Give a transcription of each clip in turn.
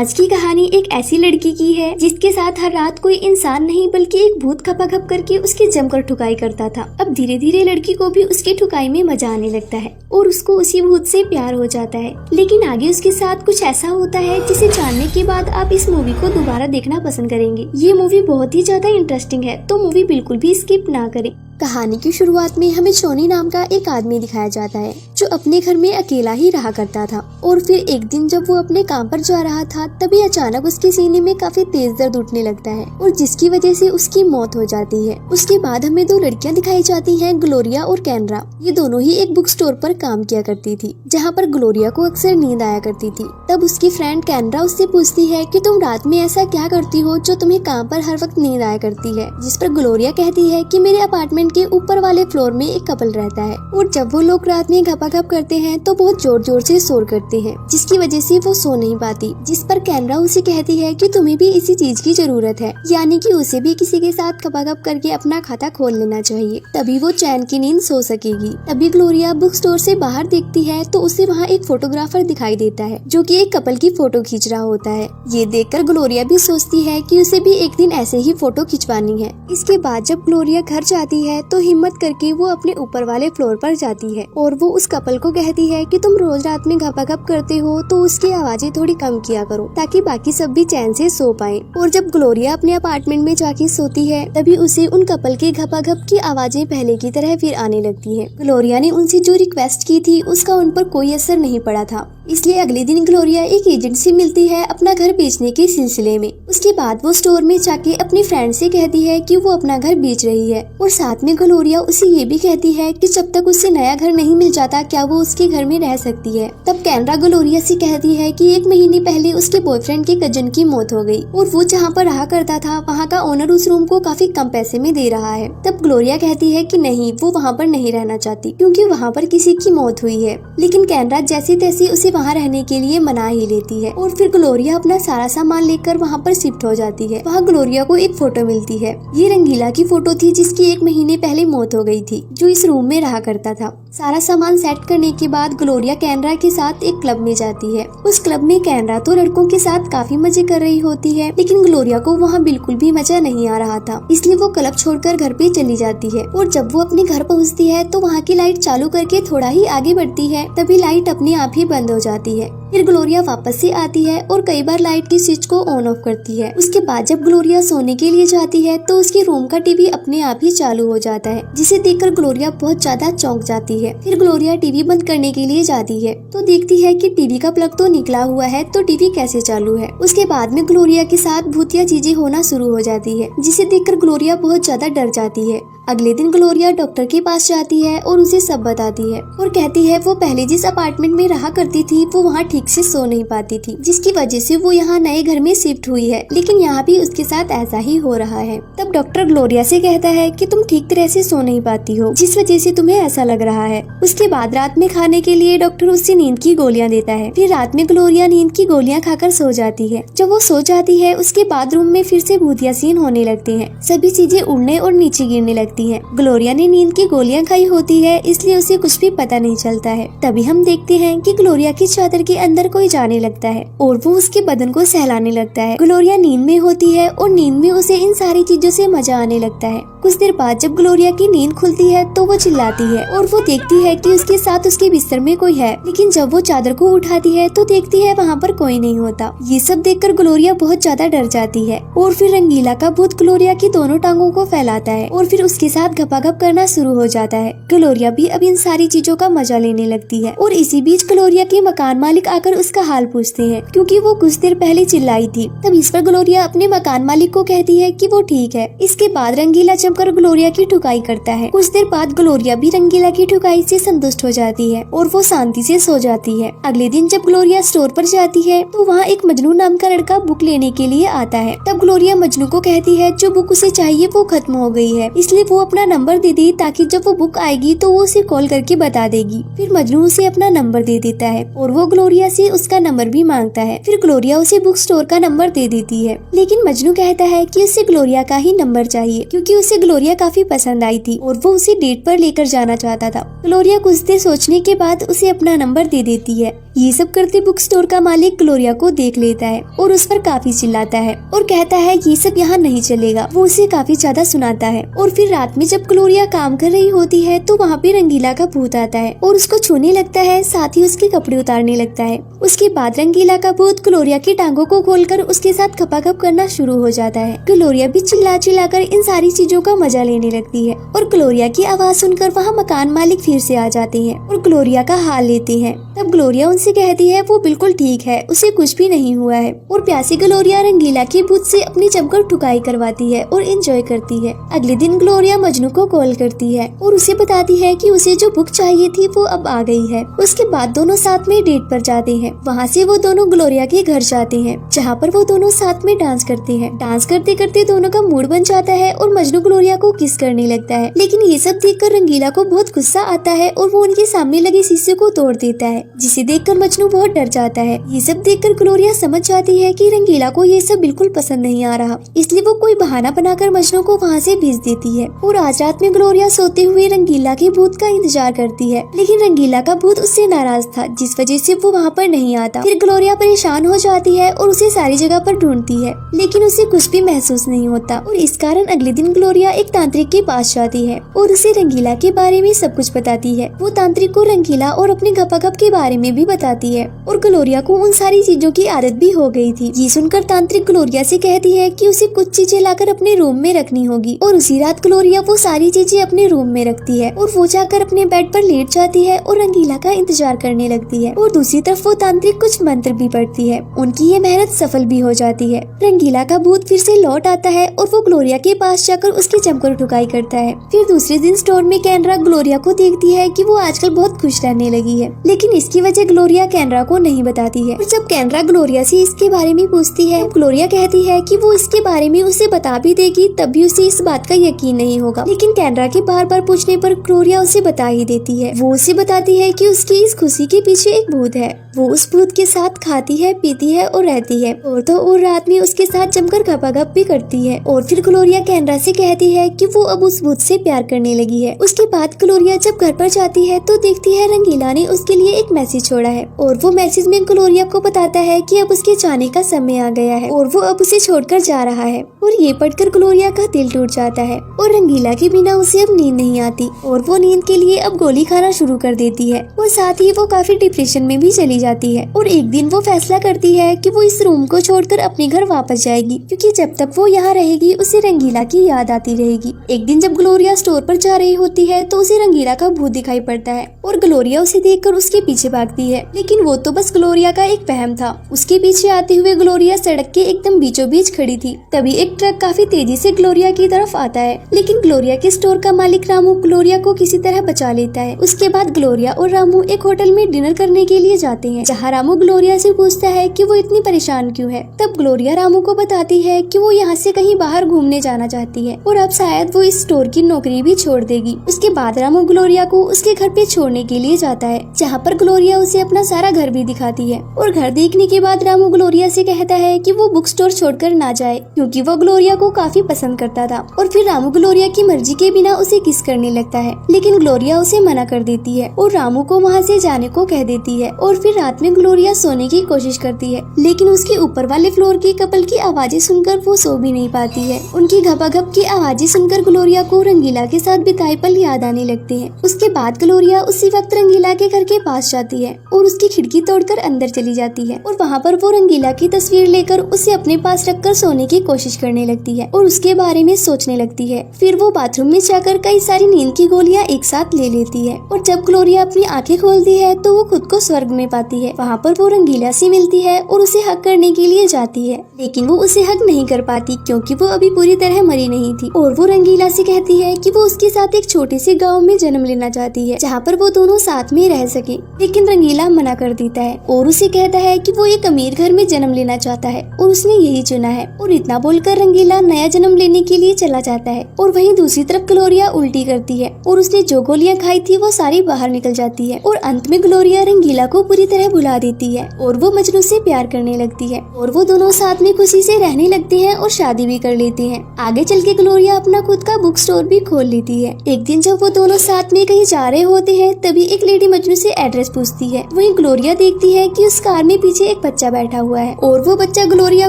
आज की कहानी एक ऐसी लड़की की है जिसके साथ हर रात कोई इंसान नहीं बल्कि एक भूत खपाखप करके उसकी जमकर ठुकाई करता था। अब धीरे धीरे लड़की को भी उसकी ठुकाई में मजा आने लगता है और उसको उसी भूत से प्यार हो जाता है। लेकिन आगे उसके साथ कुछ ऐसा होता है जिसे जानने के बाद आप इस मूवी को दोबारा देखना पसंद करेंगे। ये मूवी बहुत ही ज्यादा इंटरेस्टिंग है, तो मूवी बिल्कुल भी स्किप ना करें। कहानी की शुरुआत में हमें शोनी नाम का एक आदमी दिखाया जाता है जो अपने घर में अकेला ही रहा करता था। और फिर एक दिन जब वो अपने काम पर जा रहा था तभी अचानक उसके सीने में काफी तेज दर्द उठने लगता है और जिसकी वजह से उसकी मौत हो जाती है। उसके बाद हमें दो लड़कियां दिखाई जाती हैं, ग्लोरिया और कैनरा। ये दोनों ही एक बुक स्टोर पर काम किया करती थी जहाँ पर ग्लोरिया को अक्सर नींद आया करती थी। तब उसकी फ्रेंड कैनरा उससे पूछती है कि तुम रात में ऐसा क्या करती हो जो तुम्हें काम पर हर वक्त नींद आया करती है। जिस पर ग्लोरिया कहती है कि मेरे अपार्टमेंट के ऊपर वाले फ्लोर में एक कपल रहता है और जब वो लोग रात में घपाघप करते हैं तो बहुत जोर जोर से शोर करते हैं जिसकी वजह से वो सो नहीं पाती। जिस पर कैनरा उसे कहती है कि तुम्हें भी इसी चीज की जरूरत है, यानी कि उसे भी किसी के साथ घपाघप करके अपना खाता खोल लेना चाहिए, तभी वो चैन की नींद सो सकेगी। तभी ग्लोरिया बुक स्टोर से बाहर देखती है तो उसे वहाँ एक फोटोग्राफर दिखाई देता है जो कि एक कपल की फोटो खींच रहा होता है। ये देखकर ग्लोरिया भी सोचती है कि उसे भी एक दिन ऐसे ही फोटो खिंचवानी है। इसके बाद जब ग्लोरिया घर जाती है तो हिम्मत करके वो अपने ऊपर वाले फ्लोर पर जाती है और वो उस कपल को कहती है कि तुम रोज रात में घपाघप करते हो तो उसकी आवाजें थोड़ी कम किया करो ताकि बाकी सब भी चैन से सो पाए। और जब ग्लोरिया अपने अपार्टमेंट में जाके सोती है तभी उसे उन कपल के घपाघप की आवाजें पहले की तरह फिर आने लगती है। ग्लोरिया ने उनसे जो रिक्वेस्ट की थी उसका उन पर कोई असर नहीं पड़ा था, इसलिए अगले दिन ग्लोरिया एक एजेंट से मिलती है अपना घर बेचने के सिलसिले में। उसके बाद वो स्टोर में जाके अपनी फ्रेंड से कहती है कि वो अपना घर बेच रही है और साथ में ग्लोरिया उसे ये भी कहती है कि जब तक उसे नया घर नहीं मिल जाता क्या वो उसके घर में रह सकती है। तब कैनरा ग्लोरिया से कहती है कि 1 महीने पहले उसके बॉयफ्रेंड के कजन की मौत हो गई और वो जहाँ पर रहा करता था वहाँ का ओनर उस रूम को काफी कम पैसे में दे रहा है। तब ग्लोरिया कहती है कि नहीं, वो वहाँ पर नहीं रहना चाहती क्योंकि वहाँ पर किसी की मौत हुई है। लेकिन कैनरा जैसे तैसे उसे वहाँ रहने के लिए मना ही लेती है और फिर ग्लोरिया अपना सारा सामान लेकर वहाँ पर शिफ्ट हो जाती है। वहाँ ग्लोरिया को एक फोटो मिलती है। ये रंगीला की फोटो थी जिसकी 1 महीने पहले मौत हो गई थी, जो इस रूम में रहा करता था। सारा सामान सेट करने के बाद ग्लोरिया कैनरा के साथ एक क्लब में जाती है। उस क्लब में कैनरा तो लड़कों के साथ काफी मजे कर रही होती है, लेकिन ग्लोरिया को वहाँ बिल्कुल भी मजा नहीं आ रहा था, इसलिए वो क्लब छोड़कर घर पे चली जाती है। और जब वो अपने घर पहुँचती है तो वहाँ की लाइट चालू करके थोड़ा ही आगे बढ़ती है, तभी लाइट अपने आप ही बंद हो जाती है। फिर ग्लोरिया वापस से आती है और कई बार लाइट की स्विच को ऑन ऑफ करती है। उसके बाद जब ग्लोरिया सोने के लिए जाती है तो उसके रूम का टीवी अपने आप ही चालू हो जाता है, जिसे देखकर ग्लोरिया बहुत ज्यादा चौंक जाती है। फिर ग्लोरिया टीवी बंद करने के लिए जाती है तो देखती है कि टीवी का प्लग तो निकला हुआ है, तो टीवी कैसे चालू है। उसके बाद में ग्लोरिया के साथ भूतिया चीजें होना शुरू हो जाती है, जिसे देखकर ग्लोरिया बहुत ज्यादा डर जाती है। अगले दिन ग्लोरिया डॉक्टर के पास जाती है और उसे सब बताती है और कहती है वो पहले जिस अपार्टमेंट में रहा करती थी वो वहाँ ठीक से सो नहीं पाती थी, जिसकी वजह से वो यहाँ नए घर में शिफ्ट हुई है, लेकिन यहाँ भी उसके साथ ऐसा ही हो रहा है। तब डॉक्टर ग्लोरिया से कहता है कि तुम ठीक तरह से सो नहीं पाती हो, जिस वजह से तुम्हें ऐसा लग रहा है। उसके बाद रात में खाने के लिए डॉक्टर उससे नींद की गोलियां देता है। फिर रात में ग्लोरिया नींद की गोलियां खाकर सो जाती है। जब वो सो जाती है उसके बाद रूम में फिर से भूतिया सीन होने लगते हैं, सभी चीजें उड़ने और नीचे गिरने लगती है। ग्लोरिया ने नींद की गोलियां खाई होती है, इसलिए उसे कुछ भी पता नहीं चलता है। तभी हम देखते हैं कि ग्लोरिया की चादर के अंदर कोई जाने लगता है और वो उसके बदन को सहलाने लगता है। ग्लोरिया नींद में होती है और नींद में उसे इन सारी चीजों से मजा आने लगता है। कुछ देर बाद जब ग्लोरिया की नींद खुलती है तो वो चिल्लाती है और वो देखती है कि उसके साथ उसके बिस्तर में कोई है, लेकिन जब वो चादर को उठाती है तो देखती है वहाँ पर कोई नहीं होता। ये सब देखकर ग्लोरिया बहुत ज्यादा डर जाती है और फिर रंगीला का भूत ग्लोरिया की दोनों टांगों को फैलाता है और फिर उसके साथ घपाघप करना शुरू हो जाता है। ग्लोरिया भी अब इन सारी चीजों का मजा लेने लगती है और इसी बीच ग्लोरिया के मकान मालिक आकर उसका हाल पूछते हैं, क्योंकि वो कुछ देर पहले चिल्लाई थी। तब इस पर ग्लोरिया अपने मकान मालिक को कहती है कि वो ठीक है। इसके बाद रंगीला जमकर ग्लोरिया की ठुकाई करता है। कुछ देर बाद ग्लोरिया भी रंगीला की ठुकाई से संतुष्ट हो जाती है और वो शांति से सो जाती है। अगले दिन जब ग्लोरिया स्टोर पर जाती है तो वहाँ एक मजनू नाम का लड़का बुक लेने के लिए आता है। तब ग्लोरिया मजनू को कहती है जो बुक उसे चाहिए वो खत्म हो गई है, इसलिए वो अपना नंबर दे दी ताकि जब वो बुक आएगी तो वो उसे कॉल करके बता देगी। फिर मजनू उसे अपना नंबर दे देता है और वो ग्लोरिया से उसका नंबर भी मांगता है। फिर ग्लोरिया उसे बुक स्टोर का नंबर दे देती है, लेकिन मजनू कहता है कि उसे ग्लोरिया का ही नंबर चाहिए क्योंकि उसे ग्लोरिया काफी पसंद आई थी और वो उसे डेट पर लेकर जाना चाहता था। ग्लोरिया कुछ देर सोचने के बाद उसे अपना नंबर दे देती है। ये सब करते बुक स्टोर का मालिक ग्लोरिया को देख लेता है और उस पर काफी चिल्लाता है और कहता है ये सब यहाँ नहीं चलेगा। वो उसे काफी ज्यादा सुनाता है। और फिर रात में जब ग्लोरिया काम कर रही होती है तो वहाँ पे रंगीला का भूत आता है और उसको छूने लगता है, साथ ही उसके कपड़े उतारने लगता है। उसके बाद रंगीला का भूत ग्लोरिया की टांगों को खोलकर उसके साथ खपाखप करना शुरू हो जाता है। ग्लोरिया भी चिल्ला चिल्लाकर इन सारी चीजों का मजा लेने लगती है और ग्लोरिया की आवाज सुनकर वहाँ मकान मालिक फिर से आ जाते हैं और ग्लोरिया का हाल लेते हैं। तब ग्लोरिया उनसे कहती है वो बिल्कुल ठीक है, उसे कुछ भी नहीं हुआ है। और प्यासी ग्लोरिया रंगीला के भूत से अपनी जमकर ठुकाई करवाती है और एंजॉय करती है। अगले दिन ग्लोरिया मजनू को कॉल करती है और उसे बताती है कि उसे जो बुक चाहिए थी वो अब आ गई है। उसके बाद दोनों साथ में डेट पर जाते हैं। वहाँ से वो दोनों ग्लोरिया के घर जाते हैं जहाँ पर वो दोनों साथ में डांस करते हैं। डांस करते करते दोनों का मूड बन जाता है और मजनू ग्लोरिया को किस करने लगता है। लेकिन ये सब देखकर रंगीला को बहुत गुस्सा आता है और वो उनके सामने लगे शीशे को तोड़ देता है, जिसे देखकर मजनू बहुत डर जाता है। ये सब देखकर ग्लोरिया समझ जाती है कि रंगीला को ये सब बिल्कुल पसंद नहीं आ रहा, इसलिए वो कोई बहाना बनाकर मजनू को वहाँ से भेज देती है। और आज रात में ग्लोरिया सोते हुए रंगीला के भूत का इंतजार करती है, लेकिन रंगीला का भूत उससे नाराज था, जिस वजह से वो वहाँ पर नहीं आता। फिर ग्लोरिया परेशान हो जाती है और उसे सारी जगह पर ढूंढती है, लेकिन उसे कुछ भी महसूस नहीं होता। और इस कारण अगले दिन ग्लोरिया एक तांत्रिक के पास जाती है और उसे रंगीला के बारे में सब कुछ बताती है। वो तांत्रिक को रंगीला और अपने गपागप के बारे में भी बताती है और ग्लोरिया को उन सारी चीजों की आदत भी हो गई थी। ये सुनकर तांत्रिक ग्लोरिया से कहती है कि उसे कुछ चीजें लाकर अपने रूम में रखनी होगी। और उसी रात ग्लोरिया वो सारी चीजें अपने रूम में रखती है और वो जाकर अपने बेड पर लेट जाती है और रंगीला का इंतजार करने लगती है। और दूसरी तरफ वो तांत्रिक कुछ मंत्र भी पढ़ती है। उनकी ये मेहनत सफल भी हो जाती है। रंगीला का भूत फिर से लौट आता है और वो ग्लोरिया के पास जाकर उसकी जमकर ठुकाई करता है। फिर दूसरे दिन स्टोर में कैनरा ग्लोरिया को देखती है कि वो आजकल बहुत खुश रहने लगी है, लेकिन इसकी वजह ग्लोरिया कैनरा को नहीं बताती है। और जब कैनरा ग्लोरिया से इसके बारे में पूछती है, ग्लोरिया कहती है कि वो इसके बारे में उसे बता भी देगी तब भी उसे इस बात का यकीन नहीं होगा। लेकिन कैनरा के बार बार पूछने पर ग्लोरिया उसे बता ही देती है। वो उसे बताती है कि उसकी इस खुशी के पीछे एक भूत है। वो उस भूत के साथ खाती है, पीती है और रहती है और तो और रात में उसके साथ जमकर गपागप भी करती है। और फिर ग्लोरिया कैनरा से कहती है कि वो अब उस भूत से प्यार करने लगी है। उसके बाद ग्लोरिया जब घर पर जाती है तो देखती है रंगीला ने उसके लिए एक मैसेज छोड़ा है और वो मैसेज में ग्लोरिया को बताता है कि अब उसके जाने का समय आ गया है और वो अब उसे छोड़कर जा रहा है। और ये पढ़कर ग्लोरिया का दिल टूट जाता है और रंगीला के बिना उसे अब नींद नहीं आती और वो नींद के लिए अब गोली खाना शुरू कर देती है और साथ ही वो काफी डिप्रेशन में भी चली जाती है। और एक दिन वो फैसला करती है कि वो इस रूम को छोड़कर अपने घर वापस जाएगी, क्योंकि जब तक वो यहाँ रहेगी उसे रंगीला की याद आती रहेगी। एक दिन जब ग्लोरिया स्टोर पर जा रही होती है तो उसे रंगीला का भूत दिखाई पड़ता है और ग्लोरिया उसे देखकर उसके पीछे भागती है, लेकिन वो तो बस ग्लोरिया का एक वहम था। उसके पीछे आते हुए ग्लोरिया सड़क के एकदम बीचों बीच खड़ी थी। तभी एक ट्रक काफी तेजी से ग्लोरिया की तरफ आता है, लेकिन ग्लोरिया के स्टोर का मालिक रामू ग्लोरिया को किसी तरह बचा लेता है। उसके बाद ग्लोरिया और रामू एक होटल में डिनर करने के लिए जाते हैं, जहाँ रामू ग्लोरिया से पूछता है कि वो इतनी परेशान क्यों है। तब ग्लोरिया रामू को बताती है कि वो यहाँ से कहीं बाहर घूमने जाना चाहती है और अब शायद वो इस स्टोर की नौकरी भी छोड़ देगी। उसके बाद रामू ग्लोरिया को उसके घर पे छोड़ने के लिए जाता है, जहाँ पर ग्लोरिया उसे अपना सारा घर भी दिखाती है। और घर देखने के बाद रामू ग्लोरिया से कहता है कि वो बुक स्टोर छोड़कर ना जाए, क्योंकि वो ग्लोरिया को काफी पसंद करता था। और फिर रामू ग्लोरिया की मर्जी के बिना उसे किस करने लगता है, लेकिन ग्लोरिया उसे मना कर देती है और रामू को वहाँ से जाने को कह देती है। और फिर रात में ग्लोरिया सोने की कोशिश करती है, लेकिन उसके ऊपर वाले फ्लोर की कपल की आवाजें सुनकर वो सो भी नहीं पाती है। उनकी घपाघप की आवाजें सुनकर ग्लोरिया को रंगीला के साथ बिताए पल याद आने लगते हैं। उसके बाद ग्लोरिया उसी वक्त रंगीला के घर के पास जाती है और उसकी खिड़की तोड़कर अंदर चली जाती है और वहाँ पर वो रंगीला की तस्वीर लेकर उसे अपने पास रखकर सोने की कोशिश करने लगती है और उसके बारे में सोचने लगती है। फिर वो बाथरूम में जाकर कई सारी नींद की गोलियां एक साथ ले लेती है और जब ग्लोरिया अपनी आंखें खोलती है तो वो खुद को स्वर्ग में पाती है। वहाँ पर वो रंगीला से मिलती है और उसे हग करने के लिए जाती है, लेकिन वो उसे हग नहीं कर पाती क्योंकि वो अभी पूरी तरह मरी नहीं थी। और वो रंगीला से कहती है कि वो उसके साथ एक छोटे से गांव में जन्म लेना चाहती है, जहाँ पर वो दोनों साथ में रह सके। लेकिन रंगीला मना कर देता है और उसे कहता है कि वो एक अमीर घर में जन्म लेना चाहता है और उसने यही चुना है। और इतना बोलकर रंगीला नया जन्म लेने के लिए चला जाता है और वहीं दूसरी तरफ ग्लोरिया उल्टी करती है और उसने जो गोलियां खाई थी वो सारी बाहर निकल जाती है और अंत में ग्लोरिया रंगीला को पूरी तरह तरह भुला देती है और वो मजनू से प्यार करने लगती है और वो दोनों साथ में खुशी से रहने लगते हैं और शादी भी कर लेते हैं। आगे चल के ग्लोरिया अपना खुद का बुक स्टोर भी खोल लेती है। एक दिन जब वो दोनों साथ में कहीं जा रहे होते हैं तभी एक लेडी मजनू से एड्रेस पूछती है। वहीं ग्लोरिया देखती है कि उस कार में पीछे एक बच्चा बैठा हुआ है और वो बच्चा ग्लोरिया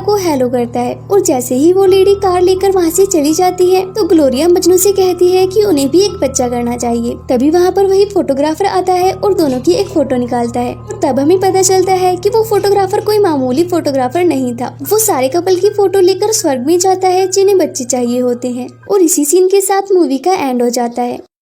को हेलो करता है और जैसे ही वो लेडी कार लेकर वहाँ से चली जाती है तो ग्लोरिया मजनू से कहती है कि उन्हें भी एक बच्चा करना चाहिए। तभी वहाँ पर वही फोटोग्राफर आता है और दोनों की एक फोटो निकालता है और तब हमें पता चलता है कि वो फोटोग्राफर कोई मामूली फोटोग्राफर नहीं था। वो सारे कपल की फोटो लेकर स्वर्ग में जाता है जिन्हें बच्चे चाहिए होते हैं और इसी सीन के साथ मूवी का एंड हो जाता है।